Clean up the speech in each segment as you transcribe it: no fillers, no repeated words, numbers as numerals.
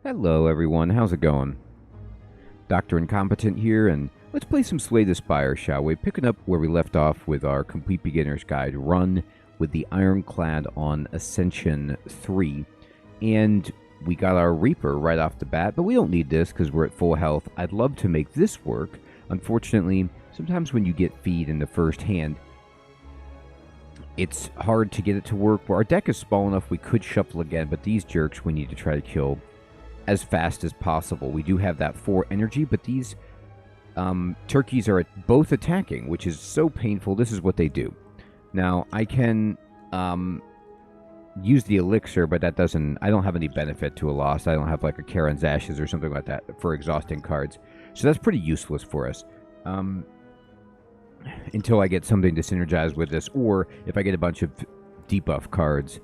Hello everyone, how's it going? Dr. Incompetent here, and let's play some Slay the Spire, shall we? Picking up where we left off with our Complete Beginner's Guide run with the Ironclad on Ascension 3. And we got our Reaper right off the bat, but we don't need this because we're at full health. I'd love to make this work. Unfortunately, sometimes when you get feed in the first hand, it's hard to get it to work. Well, our deck is small enough we could shuffle again, but these jerks we need to try to kill as fast as possible. We do have that 4 energy, but these turkeys are both attacking, which is so painful. This is what they do. Now, I can use the elixir, but that doesn't... I don't have any benefit to a loss. I don't have like a Karen's Ashes or something like that for exhausting cards. So that's pretty useless for us. Until I get something to synergize with this, or if I get a bunch of debuff cards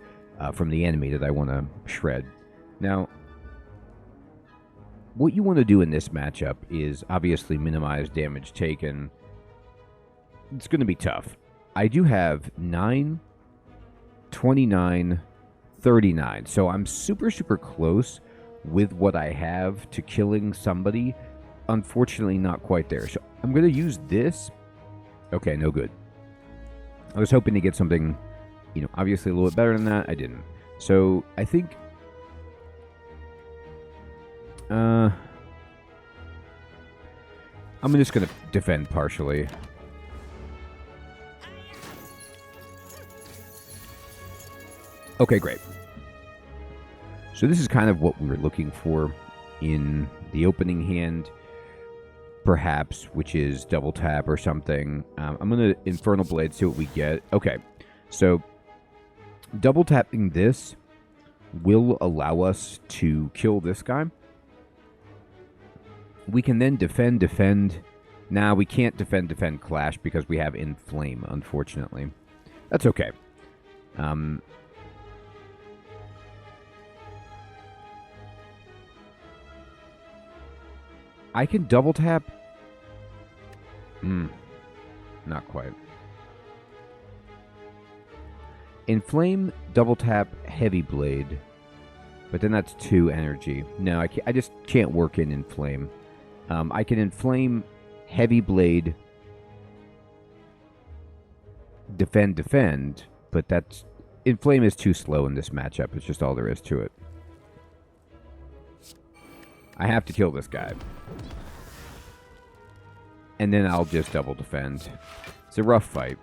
from the enemy that I want to shred. Now, what you want to do in this matchup is obviously minimize damage taken. It's going to be tough. I do have 9, 29, 39. So I'm super close with what I have to killing somebody. Unfortunately, not quite there. So I'm going to use this. Okay, no good. I was hoping to get something, obviously a little bit better than that. I didn't. So I think... I'm just going to defend partially. Okay, great. So this is kind of what we were looking for in the opening hand, perhaps, which is double tap or something. I'm going to Infernal Blade, see what we get. Okay, so double tapping this will allow us to kill this guy. We can then defend. Now, we can't defend Clash because we have Inflame, unfortunately. That's okay. I can double tap. Not quite. Inflame, double tap, Heavy Blade. But then that's 2 energy. No, I just can't work in Inflame. I can Inflame, Heavy Blade, defend, but that's... Inflame is too slow in this matchup. It's just all there is to it. I have to kill this guy. And then I'll just double defend. It's a rough fight.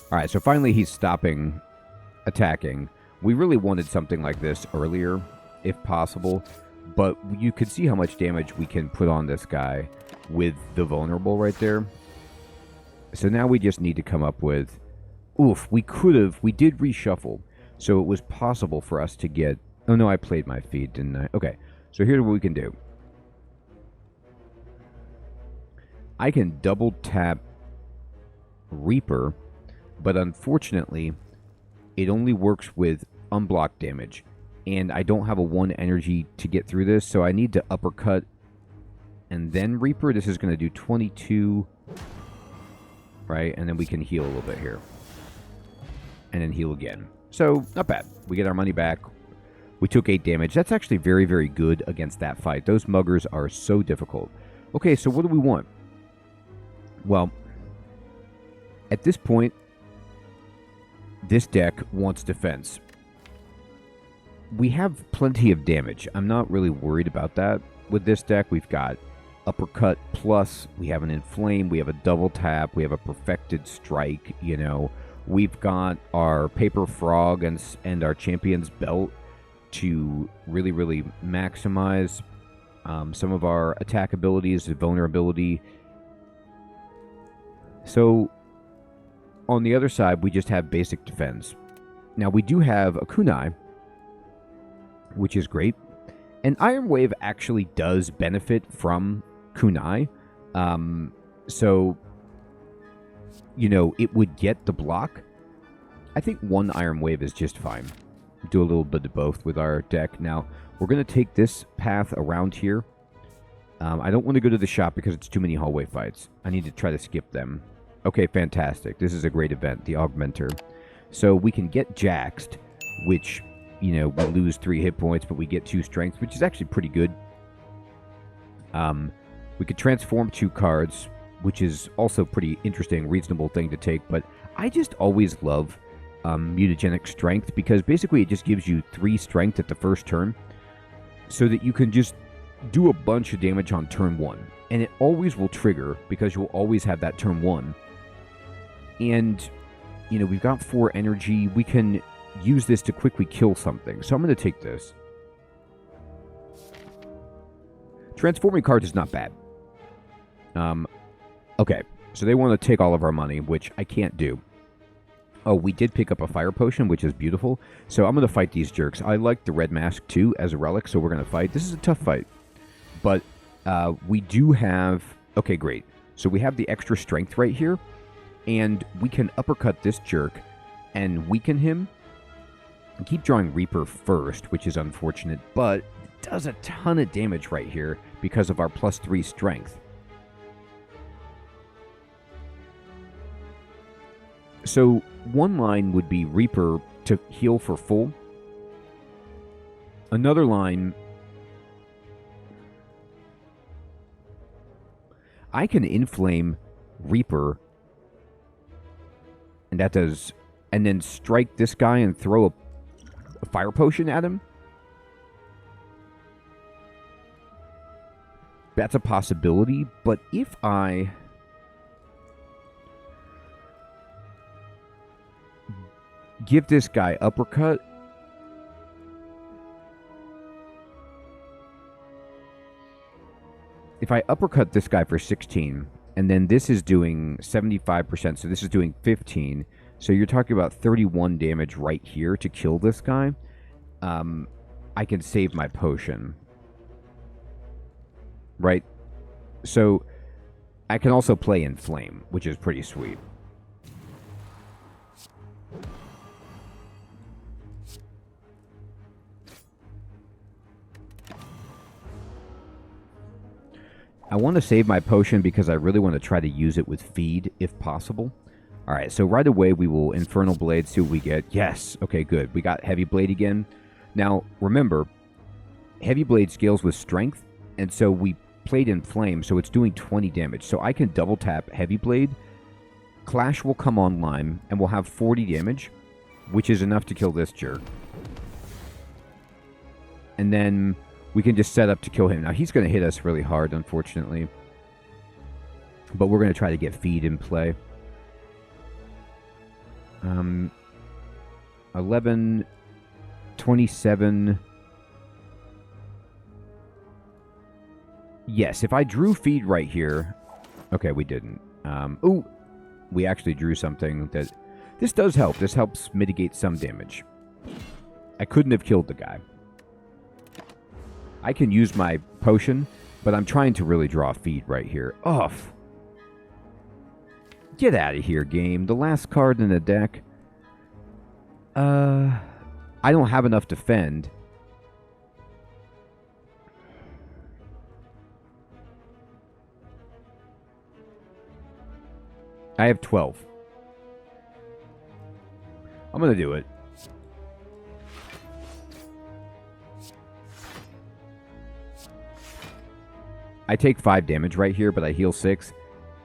Alright, so finally he's stopping attacking. We really wanted something like this earlier, if possible. But you could see how much damage we can put on this guy with the vulnerable right there. So now we just need to come up with... Oof, we did reshuffle. So it was possible for us to get... Oh no, I played my feed, didn't I? Okay, so here's what we can do. I can double tap Reaper, but unfortunately, it only works with unblocked damage. And I don't have a 1 energy to get through this, so I need to uppercut and then Reaper. This is going to do 22, right? And then we can heal a little bit here. And then heal again. So, not bad. We get our money back. We took 8 damage. That's actually very good against that fight. Those muggers are so difficult. Okay, so what do we want? Well, at this point, this deck wants defense. We have plenty of damage. I'm not really worried about that. With this deck, we've got Uppercut Plus, we have an Inflame, we have a Double Tap, we have a Perfected Strike, We've got our Paper Frog and our Champion's Belt to really maximize some of our attack abilities, vulnerability. So, on the other side, we just have basic defense. Now, we do have a Kunai, which is great. And Iron Wave actually does benefit from Kunai. So, it would get the block. I think 1 Iron Wave is just fine. Do a little bit of both with our deck. Now, we're going to take this path around here. I don't want to go to the shop because it's too many hallway fights. I need to try to skip them. Okay, fantastic. This is a great event, the Augmenter. So we can get Jaxed, which you know, we lose 3 hit points, but we get 2 strength, which is actually pretty good. We could transform 2 cards, which is also pretty interesting, reasonable thing to take. But I just always love mutagenic strength, because basically it just gives you 3 strength at the first turn, so that you can just do a bunch of damage on turn 1. And it always will trigger, because you'll always have that turn 1. And, you know, we've got 4 energy. We can use this to quickly kill something. So I'm going to take this. Transforming cards is not bad. Okay, so they want to take all of our money, which I can't do. Oh, we did pick up a fire potion, which is beautiful. So I'm going to fight these jerks. I like the red mask, too, as a relic, so we're going to fight. This is a tough fight. But we do have... Okay, great. So we have the extra strength right here, and we can uppercut this jerk and weaken him. And keep drawing Reaper first, which is unfortunate, but it does a ton of damage right here because of our +3 strength. So one line would be Reaper to heal for full. Another line, I can inflame Reaper, and that does, and then strike this guy and throw a fire potion at him. That's a possibility, but if I give this guy uppercut, if I uppercut this guy for 16, and then this is doing 75%, so this is doing 15, so you're talking about 31 damage right here to kill this guy, I can save my potion. Right? So I can also play Inflame, which is pretty sweet. I want to save my potion because I really want to try to use it with feed if possible. Alright, so right away we will Infernal Blade, see what we get. Yes! Okay, good. We got Heavy Blade again. Now, remember, Heavy Blade scales with strength, and so we played Inflame, so it's doing 20 damage. So I can double tap Heavy Blade. Clash will come online, and we'll have 40 damage, which is enough to kill this jerk. And then we can just set up to kill him. Now, he's going to hit us really hard, unfortunately. But we're going to try to get feed in play. 11, 27... Yes, if I drew feed right here... Okay, we didn't. Ooh, we actually drew something that... This does help. This helps mitigate some damage. I couldn't have killed the guy. I can use my potion, but I'm trying to really draw feed right here. Off. Get out of here, game. The last card in the deck. I don't have enough defend. I have 12. I'm going to do it. I take 5 damage right here, but I heal 6.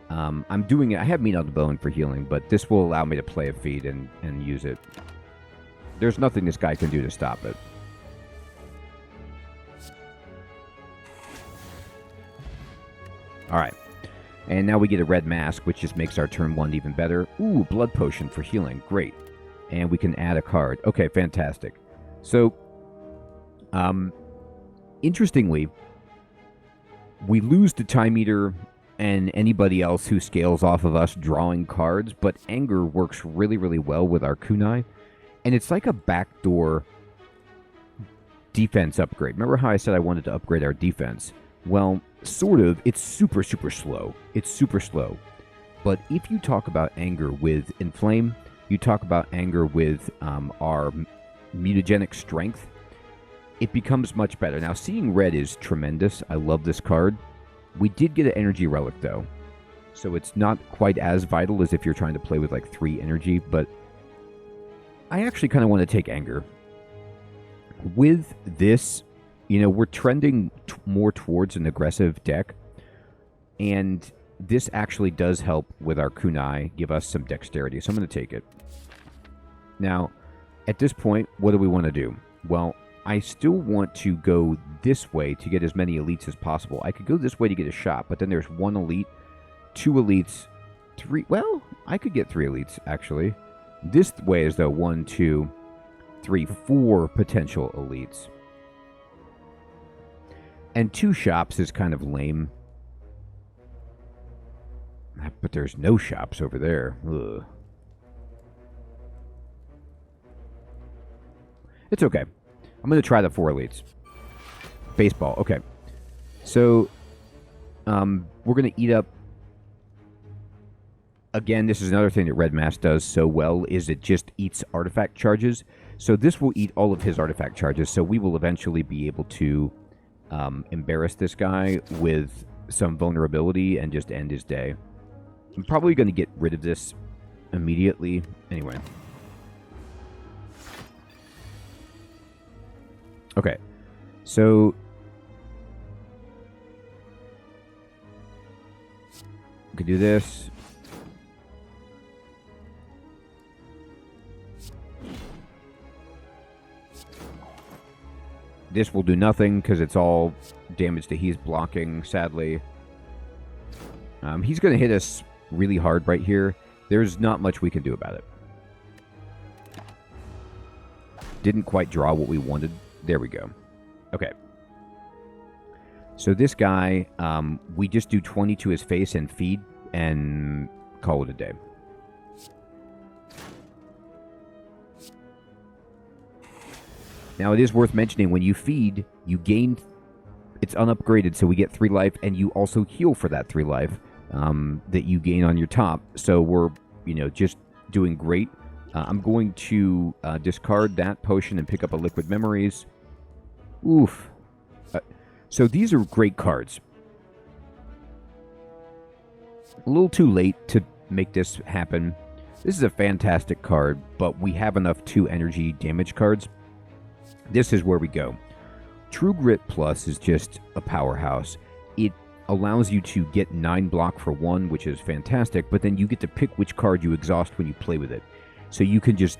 I'm doing it. I have Meat on the Bone for healing, but this will allow me to play a feed and use it. There's nothing this guy can do to stop it. Alright. And now we get a red mask, which just makes our turn 1 even better. Ooh, blood potion for healing. Great. And we can add a card. Okay, fantastic. So, interestingly, we lose the Time Meter and anybody else who scales off of us drawing cards, but Anger works really, really well with our kunai. And it's like a backdoor defense upgrade. Remember how I said I wanted to upgrade our defense? Well, sort of. It's super, super slow. It's super slow. But if you talk about Anger with Inflame, you talk about Anger with our mutagenic strength, it becomes much better. Now, seeing red is tremendous. I love this card. We did get an energy relic, though. So it's not quite as vital as if you're trying to play with, like, 3 energy. But I actually kind of want to take Anger. With this, we're trending more towards an aggressive deck, and this actually does help with our kunai, give us some dexterity, so I'm going to take it. Now, at this point, what do we want to do? Well, I still want to go this way to get as many elites as possible. I could go this way to get a shot, but then there's 1 elite, 2 elites, 3... Well, I could get 3 elites, actually. This way is, though, 1, 2, 3, 4 potential elites. And 2 shops is kind of lame. But there's no shops over there. Ugh. It's okay. I'm going to try the 4 elites. Baseball. Okay. So, we're going to eat up... Again, this is another thing that Red Mask does so well, is it just eats artifact charges. So this will eat all of his artifact charges, so we will eventually be able to embarrass this guy with some vulnerability and just end his day. I'm probably going to get rid of this immediately. Anyway. Okay. So... we could do this. This will do nothing because it's all damage that he's blocking, sadly. He's going to hit us really hard right here. There's not much we can do about it. Didn't quite draw what we wanted. There we go. Okay. So this guy, we just do 20 to his face and feed and call it a day. Now, it is worth mentioning, when you feed, you gain... It's unupgraded, so we get 3 life, and you also heal for that 3 life that you gain on your top. So we're, just doing great. I'm going to discard that potion and pick up a Liquid Memories. Oof. So these are great cards. A little too late to make this happen. This is a fantastic card, but we have enough 2 energy damage cards. This is where we go. True Grit Plus is just a powerhouse. It allows you to get 9 block for 1, which is fantastic, but then you get to pick which card you exhaust when you play with it. So you can just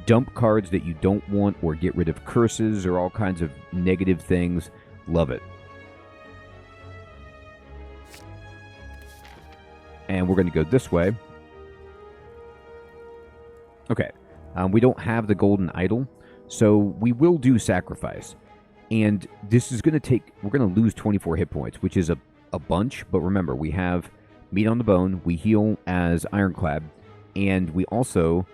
dump cards that you don't want or get rid of curses or all kinds of negative things. Love it. And we're going to go this way. Okay. We don't have the Golden Idol, so we will do Sacrifice. And this is going to take... We're going to lose 24 hit points, which is a bunch. But remember, we have Meat on the Bone. We heal as Ironclad. And we also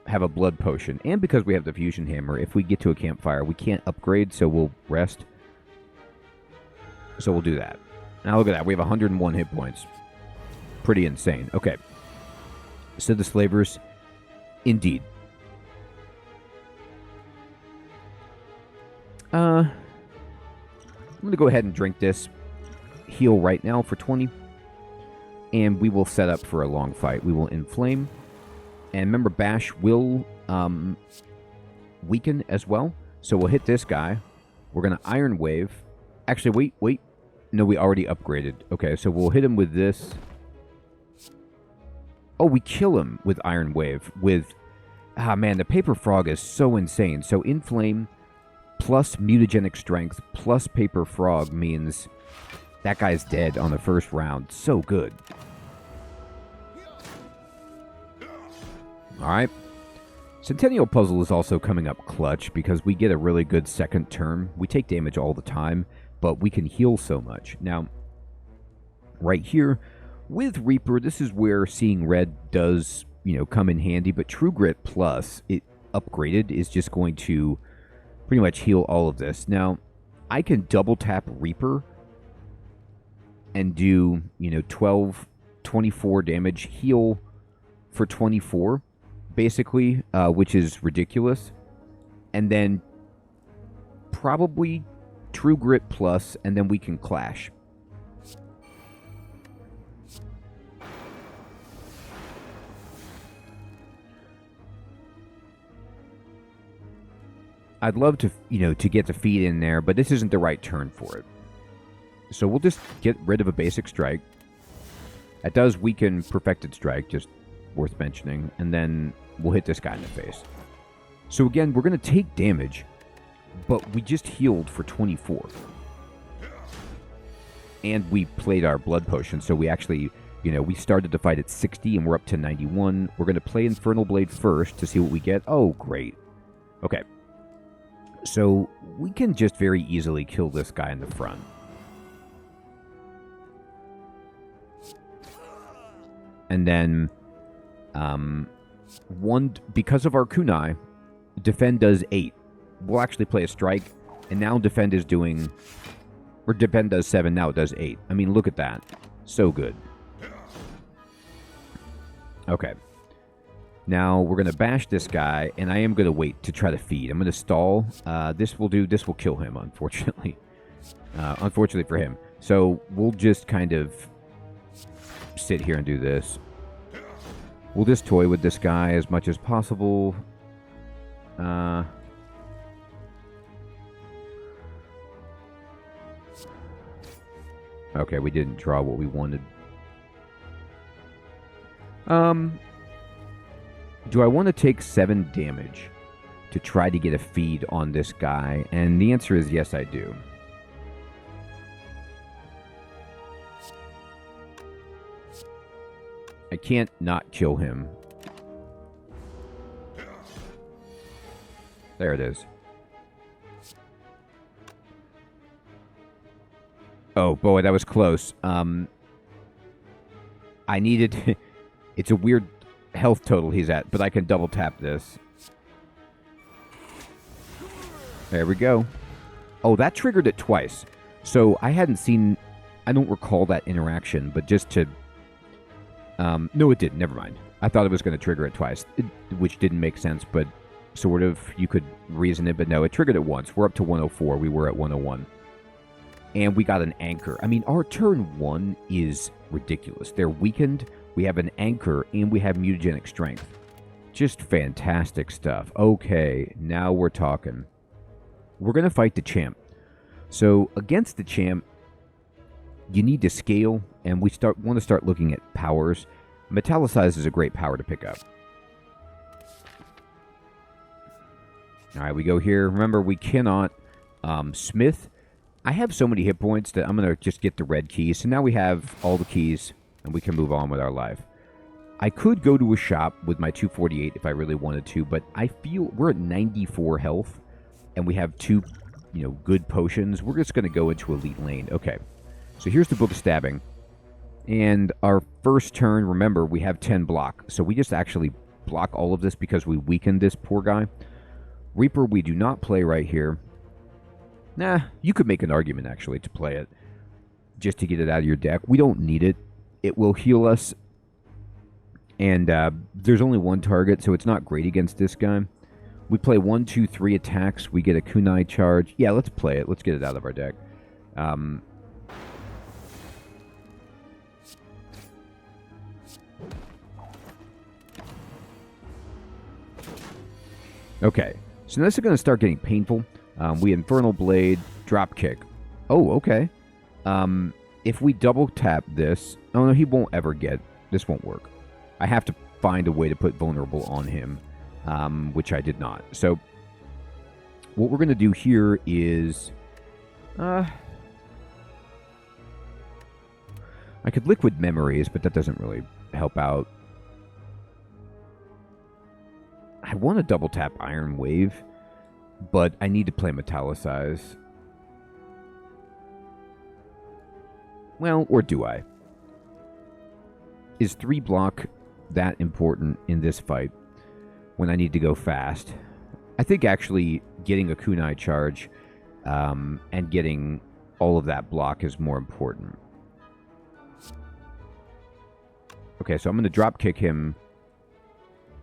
have a Blood Potion. And because we have the Fusion Hammer, if we get to a campfire, we can't upgrade, so we'll rest. So we'll do that. Now look at that. We have 101 hit points. Pretty insane. Okay. So the Slavers... Indeed. I'm going to go ahead and drink this. Heal right now for 20. And we will set up for a long fight. We will Inflame. And remember, Bash will weaken as well. So we'll hit this guy. We're going to Iron Wave. Actually, wait. No, we already upgraded. Okay, so we'll hit him with this. Oh, we kill him with Iron Wave. With... Ah, man, the Paper Frog is so insane. So Inflame... plus mutagenic strength plus Paper Frog means that guy's dead on the first round. So good. Alright. Centennial Puzzle is also coming up clutch because we get a really good second turn. We take damage all the time, but we can heal so much. Now, right here, with Reaper, this is where Seeing Red does, come in handy, but True Grit Plus, it upgraded, is just going to pretty much heal all of this. Now, I can double tap Reaper and do, 12, 24 damage, heal for 24, basically, which is ridiculous. And then probably True Grit Plus, and then we can Clash. I'd love to, to get the feed in there, but this isn't the right turn for it. So we'll just get rid of a basic strike. That does weaken Perfected Strike, just worth mentioning. And then we'll hit this guy in the face. So again, we're going to take damage, but we just healed for 24. And we played our blood potion, so we actually, we started the fight at 60 and we're up to 91. We're going to play Infernal Blade first to see what we get. Oh, great. Okay. So we can just very easily kill this guy in the front. And then, because of our kunai, defend does 8. We'll actually play a strike, and now defend is doing, or defend does 7, now it does 8. I mean, look at that. So good. Okay. Now, we're going to bash this guy, and I am going to wait to try to feed. I'm going to stall. This will kill him, unfortunately. Unfortunately for him. So, we'll just kind of sit here and do this. We'll just toy with this guy as much as possible. Okay, we didn't draw what we wanted. Do I want to take 7 damage to try to get a feed on this guy? And the answer is yes, I do. I can't not kill him. There it is. Oh, boy, that was close. I needed... It's a weird health total he's at, but I can double tap this. There we go. Oh, that triggered it twice. So I hadn't seen... I don't recall that interaction, but just to... no, it didn't. Never mind. I thought it was going to trigger it twice, which didn't make sense, but sort of you could reason it, but no, it triggered it once. We're up to 104. We were at 101. And we got an anchor. I mean, our turn 1 is ridiculous. They're weakened, we have an anchor, and we have mutagenic strength. Just fantastic stuff. Okay, now we're talking. We're going to fight the champ. So, against the champ, you need to scale, and we want to start looking at powers. Metallicize is a great power to pick up. All right, we go here. Remember, we cannot smith. I have so many hit points that I'm going to just get the red keys. So now we have all the keys, and we can move on with our life. I could go to a shop with my 248 if I really wanted to, but I feel we're at 94 health, and we have 2, good potions. We're just going to go into Elite Lane. Okay. So here's the Book of Stabbing. And our first turn, remember, we have 10 block. So we just actually block all of this because we weakened this poor guy. Reaper, we do not play right here. Nah, you could make an argument, actually, to play it. Just to get it out of your deck. We don't need it. It will heal us. And there's only one target, so it's not great against this guy. We play 1, 2, 3 attacks. We get a kunai charge. Yeah, let's play it. Let's get it out of our deck. Okay, so this is going to start getting painful. We Infernal Blade, drop kick. Oh, okay. If we double tap this... Oh, no, he won't ever get... This won't work. I have to find a way to put vulnerable on him, which I did not. So, what we're going to do here is... I could Liquid Memories, but that doesn't really help out. I want to double tap Iron Wave, but I need to play Metallicize. Well, or do I? Is 3 block that important in this fight when I need to go fast? I think actually getting a kunai charge and getting all of that block is more important. Okay, so I'm going to drop kick him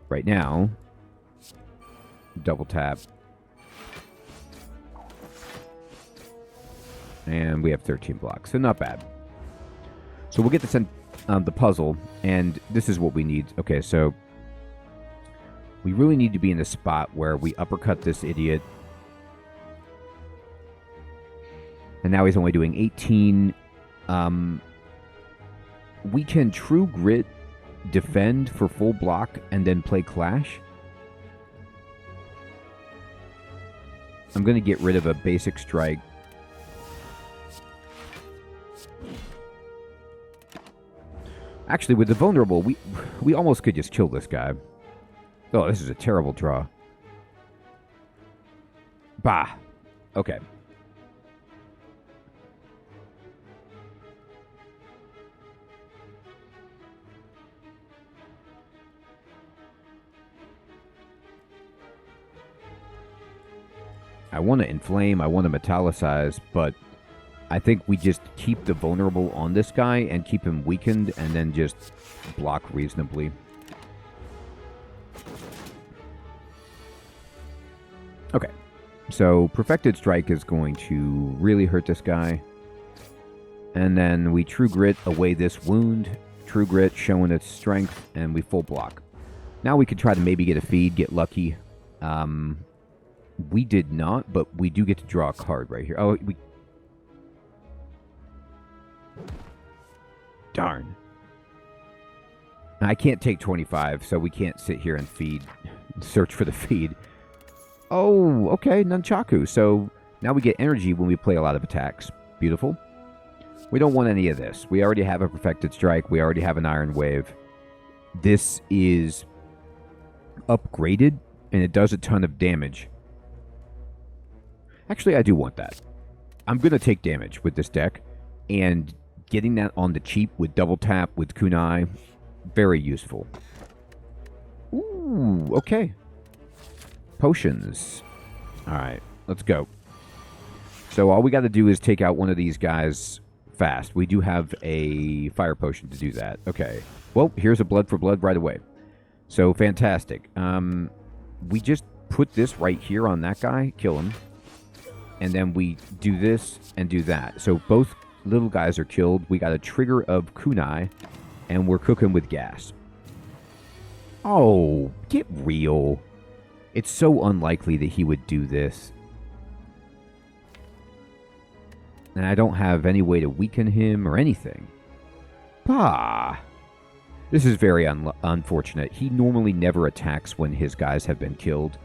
right now. Double tap. And we have 13 blocks, so not bad. So we'll get the puzzle, and this is what we need. Okay, so we really need to be in a spot where we uppercut this idiot, And now he's only doing 18. We can True Grit, defend for full block, and then play Clash. I'm going to get rid of a basic strike. Actually, with the vulnerable, we almost could just kill this guy. Oh, this is a terrible draw. Bah. Okay. I want to inflame, I want to metallicize, but I think we just keep the vulnerable on this guy and keep him weakened and then just block reasonably. Okay, so Perfected Strike is going to really hurt this guy. And then we True Grit away this wound. True Grit showing its strength, and we full block. Now we could try to maybe get a feed, get lucky. We did not, but we do get to draw a card right here. Oh, we... Darn. I can't take 25, so we can't sit here and feed. Search for the feed. Oh, okay, Nunchaku. So now we get energy when we play a lot of attacks. Beautiful. We don't want any of this. We already have a Perfected Strike. We already have an Iron Wave. This is upgraded, and it does a ton of damage. Actually, I do want that. I'm going to take damage with this deck, and getting that on the cheap with double tap, with kunai, very useful. Ooh, okay. Potions. Alright, let's go. So all we got to do is take out one of these guys fast. We do have a fire potion to do that. Okay. Well, here's a blood for blood right away. So, fantastic. We just put this right here on that guy, kill him. And then we do this and do that. So both little guys are killed. We got a trigger of kunai, and we're cooking with gas. Oh, get real. It's so unlikely that he would do this. And I don't have any way to weaken him or anything. Bah. This is very unfortunate. He normally never attacks when his guys have been killed.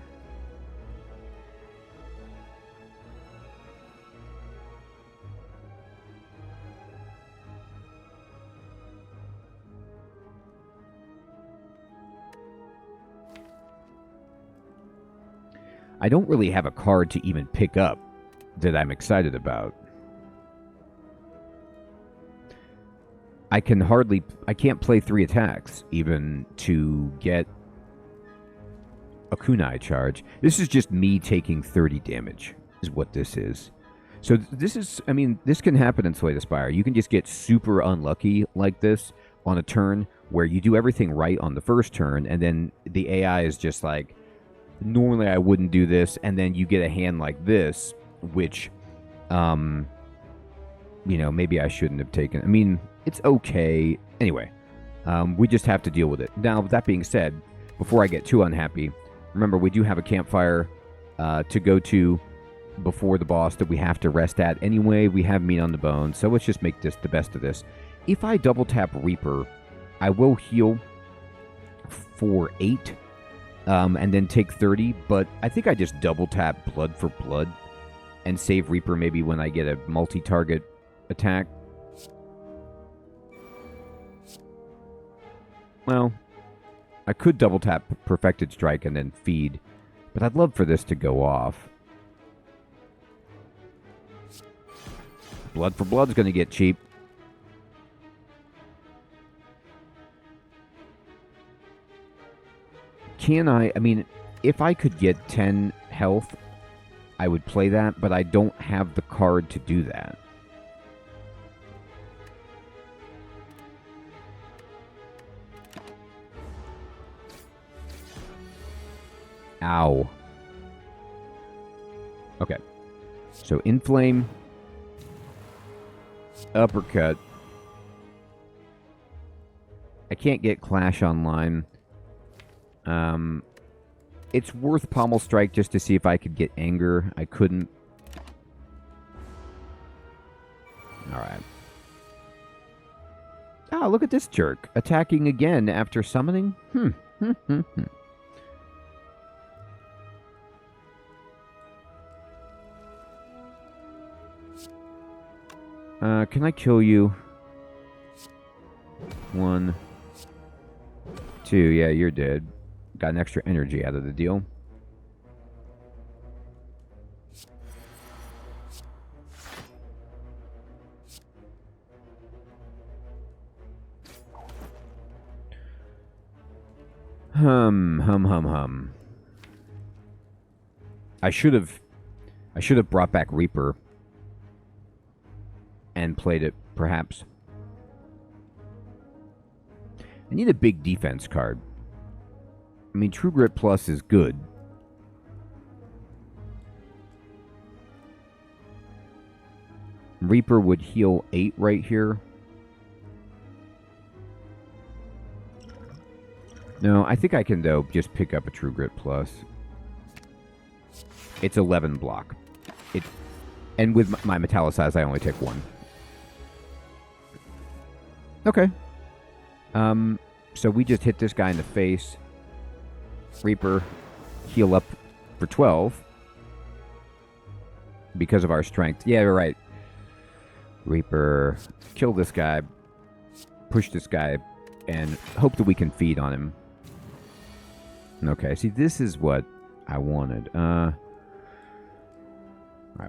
I don't really have a card to even pick up that I'm excited about. I can't play 3 attacks even to get a kunai charge. This is just me taking 30 damage is what this is. So this is, I mean, this can happen in Slay the Spire. You can just get super unlucky like this on a turn where you do everything right on the first turn, and then the AI is just like, normally I wouldn't do this, and then you get a hand like this, which, you know, maybe I shouldn't have taken. I mean, it's okay. Anyway, we just have to deal with it. Now, with that being said, before I get too unhappy, remember, we do have a campfire to go to before the boss that we have to rest at anyway. We have meat on the bone, so let's just make this the best of this. If I double tap Reaper, I will heal for 8, and then take 30, but I think I just double tap Blood for Blood and save Reaper maybe when I get a multi-target attack. Well, I could double tap Perfected Strike and then feed, but I'd love for this to go off. Blood for Blood's going to get cheap. Can I mean, if I could get 10 health, I would play that, but I don't have the card to do that. Ow. Okay. So, Inflame. Uppercut. I can't get Clash online. It's worth Pommel Strike just to see if I could get Anger. I couldn't. All right. Ah, look at this jerk. Attacking again after summoning? Can I kill you? 1, 2. Yeah, you're dead. Got an extra energy out of the deal. Hum. I should have brought back Reaper and played it, perhaps. I need a big defense card. I mean, True Grit Plus is good. Reaper would heal 8 right here. No, I think I can, though, just pick up a True Grit Plus. It's 11 block. And with my Metallicize, I only take 1. Okay. So we just hit this guy in the face. Reaper, heal up for 12. Because of our strength. Yeah, you're right. Reaper, kill this guy. Push this guy. And hope that we can feed on him. Okay, see, this is what I wanted. Alright,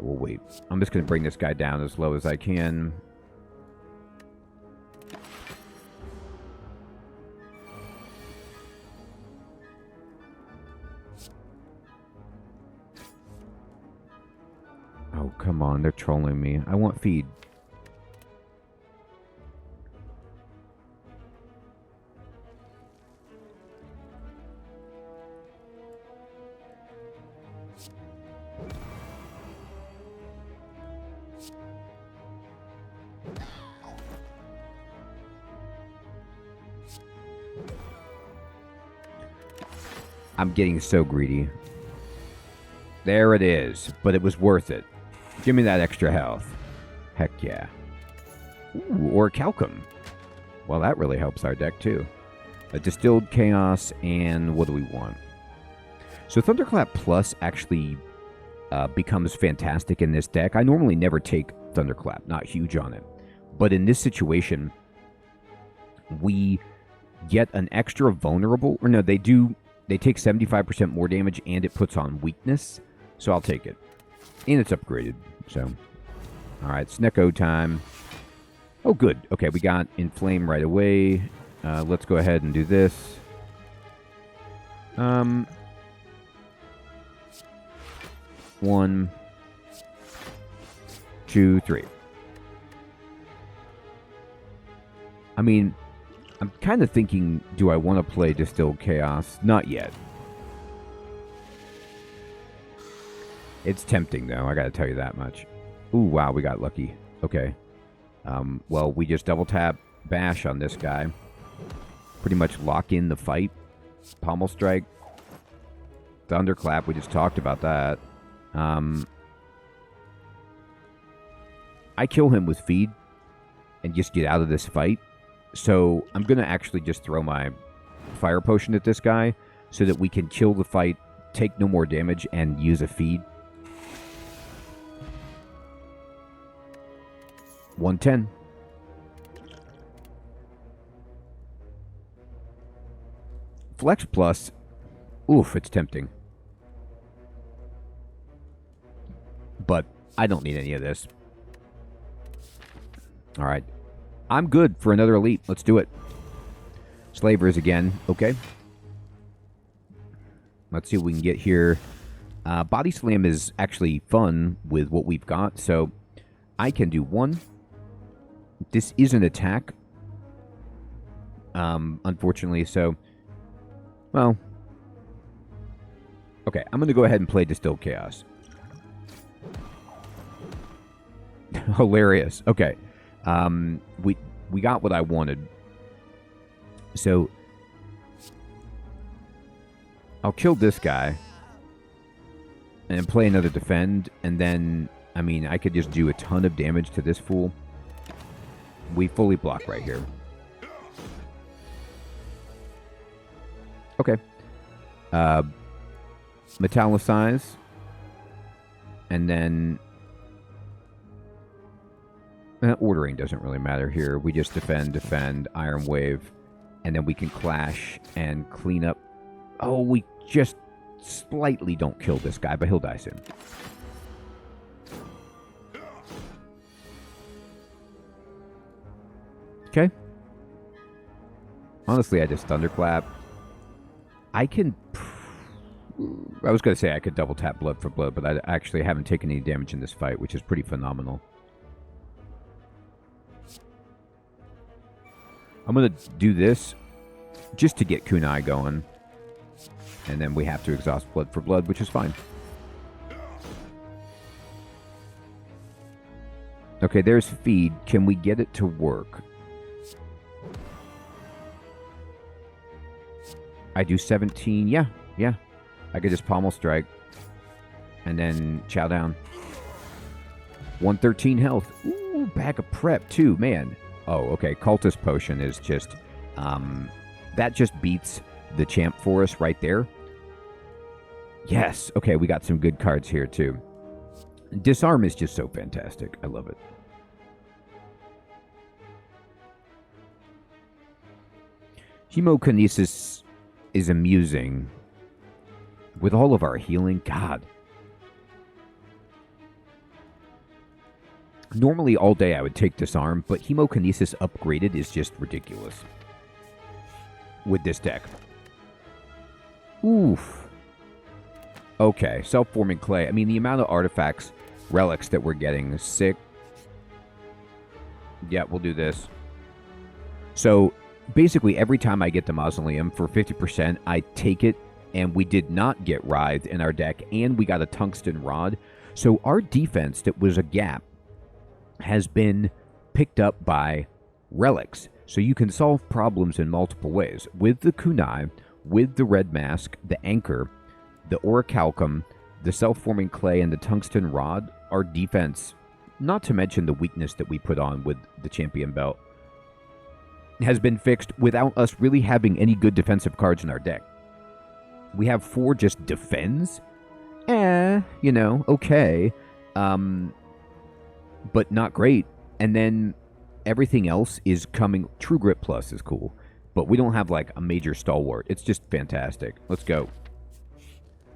we'll wait. I'm just going to bring this guy down as low as I can. Oh, come on, they're trolling me. I want feed. I'm getting so greedy. There it is. But it was worth it. Give me that extra health. Heck yeah. Ooh, or Calcum. Well, that really helps our deck, too. A Distilled Chaos, and what do we want? So Thunderclap Plus actually becomes fantastic in this deck. I normally never take Thunderclap. Not huge on it. But in this situation, we get an extra vulnerable... Or no, they do... They take 75% more damage, and it puts on weakness. So I'll take it. And it's upgraded. So, all right, Snecko time. Oh, good. Okay, we got Inflame right away. Let's go ahead and do this. 1, 2, 3. I mean... I'm kind of thinking, do I want to play Distilled Chaos? Not yet. It's tempting, though. I got to tell you that much. Ooh, wow, we got lucky. Okay. Well, we just double tap Bash on this guy. Pretty much lock in the fight. Pommel Strike. Thunderclap, we just talked about that. I kill him with Feed and just get out of this fight. So I'm going to actually just throw my Fire Potion at this guy so that we can kill the fight, take no more damage, and use a feed. 110. Flex Plus. Oof, it's tempting. But I don't need any of this. All right. I'm good for another elite. Let's do it. Slavers again. Okay. Let's see what we can get here. Body Slam is actually fun with what we've got. So I can do 1. This is an attack. Unfortunately. So, well. Okay. I'm going to go ahead and play Distilled Chaos. Hilarious. Okay. We got what I wanted. So I'll kill this guy and play another defend, and then I mean I could just do a ton of damage to this fool. We fully block right here. Okay. Metallicize. And then... ordering doesn't really matter here. We just defend, Iron Wave. And then we can clash and clean up. Oh, we just slightly don't kill this guy, but he'll die soon. Okay. Honestly, I just Thunderclap. I can... I was going to say I could double tap blood for blood, but I actually haven't taken any damage in this fight, which is pretty phenomenal. I'm going to do this just to get Kunai going. And then we have to exhaust blood for blood, which is fine. Okay, there's feed. Can we get it to work? I do 17. Yeah. I could just pommel strike. And then chow down. 113 health. Ooh, bag of prep too, man. Oh, okay. Cultist Potion is just... that just beats the champ for us right there. Yes. Okay, we got some good cards here too. Disarm is just so fantastic. I love it. Hemokinesis is amusing. With all of our healing, God. Normally all day I would take Disarm, but Hemokinesis upgraded is just ridiculous. With this deck. Oof. Okay, self-forming clay. I mean, the amount of artifacts, relics that we're getting is sick. Yeah, we'll do this. So, basically, every time I get the Mausoleum for 50%, I take it, and we did not get Writhe in our deck, and we got a Tungsten Rod. So, our defense that was a gap has been picked up by relics. So, you can solve problems in multiple ways. With the Kunai, with the Red Mask, the Anchor, the Orichalcum, the self-forming clay, and the Tungsten Rod, our defense, not to mention the weakness that we put on with the Champion Belt, has been fixed without us really having any good defensive cards in our deck. We have 4 just defends. You know, okay. But not great. And then everything else is coming. True Grit Plus is cool. But we don't have like a major stalwart. It's just fantastic. Let's go.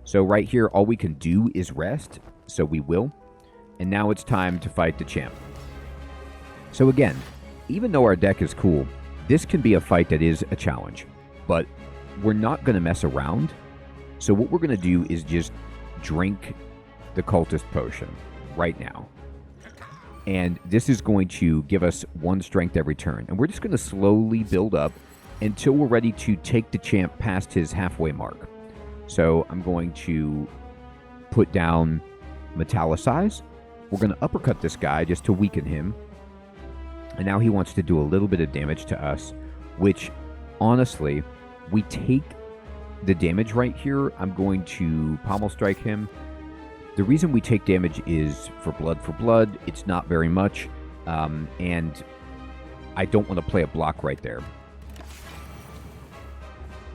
So right here, all we can do is rest. So we will. And now it's time to fight the champ. So again, even though our deck is cool, this can be a fight that is a challenge. But we're not going to mess around. So what we're going to do is just drink the Cultist Potion right now. And this is going to give us 1 strength every turn. And we're just going to slowly build up until we're ready to take the champ past his halfway mark. So I'm going to put down Metallicize. We're going to uppercut this guy just to weaken him. And now he wants to do a little bit of damage to us, which, honestly, we take the damage right here. I'm going to pommel strike him. The reason we take damage is for blood. It's not very much. And I don't want to play a block right there.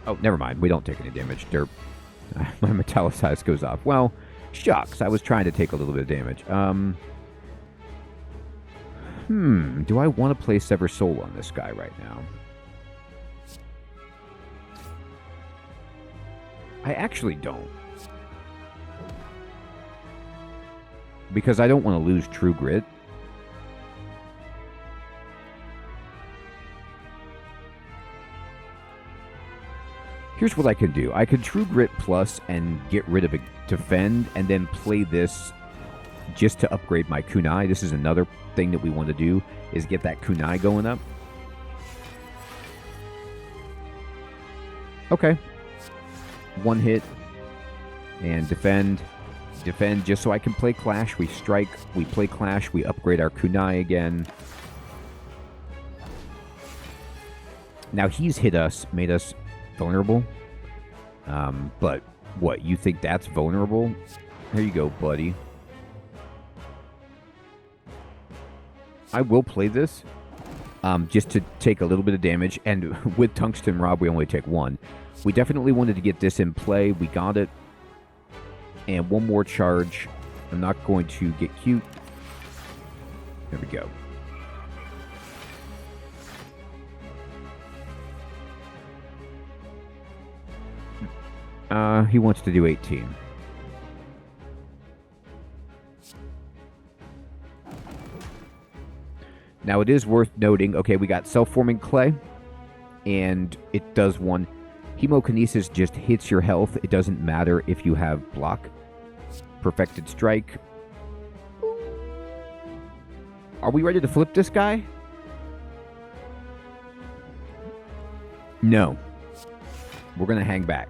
Oh, never mind. We don't take any damage. Derp. My Metallicize goes off. Well, shucks. I was trying to take a little bit of damage. Do I want to play Sever Soul on this guy right now? I actually don't. Because I don't want to lose True Grit. Here's what I can do. I could True Grit Plus and get rid of a defend, and then play this just to upgrade my Kunai. This is another thing that we want to do, is get that Kunai going up. Okay. 1 hit. And defend. Defend just so I can play Clash. We strike. We play Clash. We upgrade our Kunai again. Now he's hit us, made us vulnerable. But what, you think that's vulnerable? Here you go, buddy. I will play this. just to take a little bit of damage. And with Tungsten Rod, we only take 1. We definitely wanted to get this in play. We got it. And one more charge. I'm not going to get cute. There we go. He wants to do 18. Now, it is worth noting, okay, we got self-forming clay, and it does 1. Hemokinesis just hits your health. It doesn't matter if you have block. Perfected strike. Are we ready to flip this guy? No. We're going to hang back.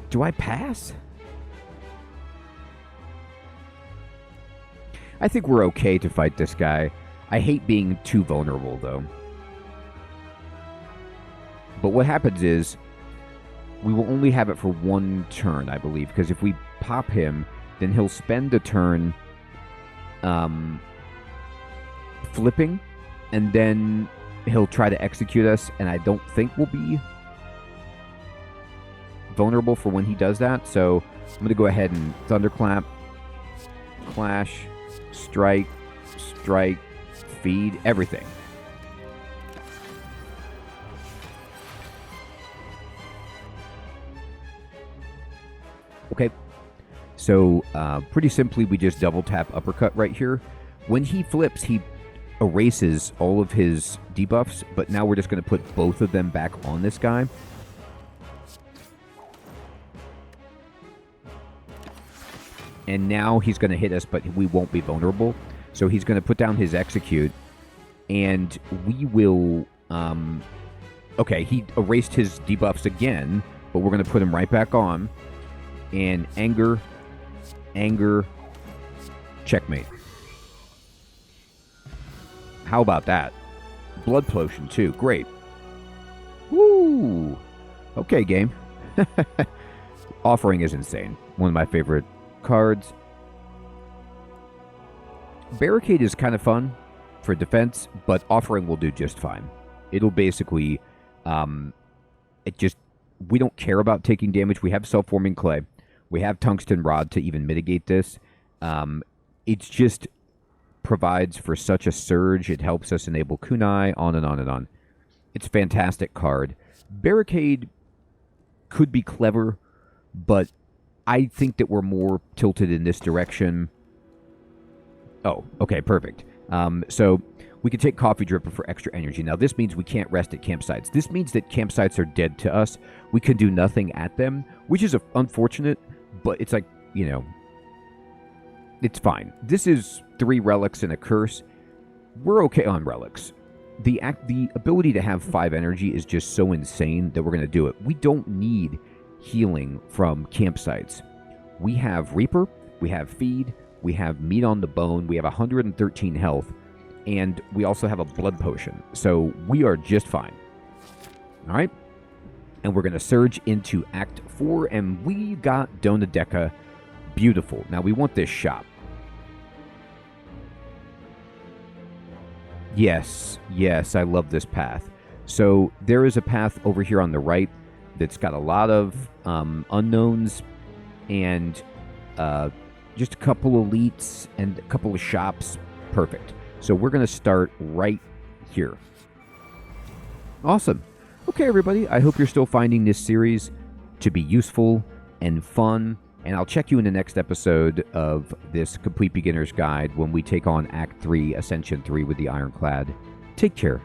Do I pass? I think we're okay to fight this guy. I hate being too vulnerable, though. But what happens is, we will only have it for 1 turn, I believe. Because if we pop him, then he'll spend a turn flipping, and then he'll try to execute us, and I don't think we'll be vulnerable for when he does that. So I'm going to go ahead and Thunderclap, Clash, Strike, Strike, Feed, everything. Okay, so pretty simply we just double tap Uppercut right here. When he flips, he erases all of his debuffs, but now we're just going to put both of them back on this guy. And now he's going to hit us, but we won't be vulnerable. So he's going to put down his Execute, and we will... okay, he erased his debuffs again, but we're going to put him right back on. And Anger, Anger, checkmate. How about that? Blood Potion, too. Great. Woo! Okay, game. Offering is insane. One of my favorite cards. Barricade is kind of fun for defense, but Offering will do just fine. It'll basically... we don't care about taking damage. We have Self-Forming Clay. We have Tungsten Rod to even mitigate this. It's just provides for such a surge. It helps us enable Kunai, on and on and on. It's a fantastic card. Barricade could be clever, but I think that we're more tilted in this direction. Oh, okay, perfect. So we can take Coffee Dripper for extra energy. Now, this means we can't rest at campsites. This means that campsites are dead to us. We can do nothing at them, which is unfortunate, but it's like, you know, it's fine. This is 3 relics and a curse. We're okay on relics. The ability to have 5 energy is just so insane that we're going to do it. We don't need healing from campsites. We have Reaper, we have Feed, we have Meat on the Bone, we have 113 health, and we also have a Blood Potion. So we are just fine. All right? And we're going to surge into Act 4, and we got Donadeca. Beautiful. Now, we want this shop. Yes, yes, I love this path. So there is a path over here on the right that's got a lot of unknowns and just a couple elites and a couple of shops. Perfect. So we're going to start right here. Awesome. Okay, everybody, I hope you're still finding this series to be useful and fun, and I'll check you in the next episode of this Complete Beginner's Guide when we take on Act 3, Ascension 3 with the Ironclad. Take care.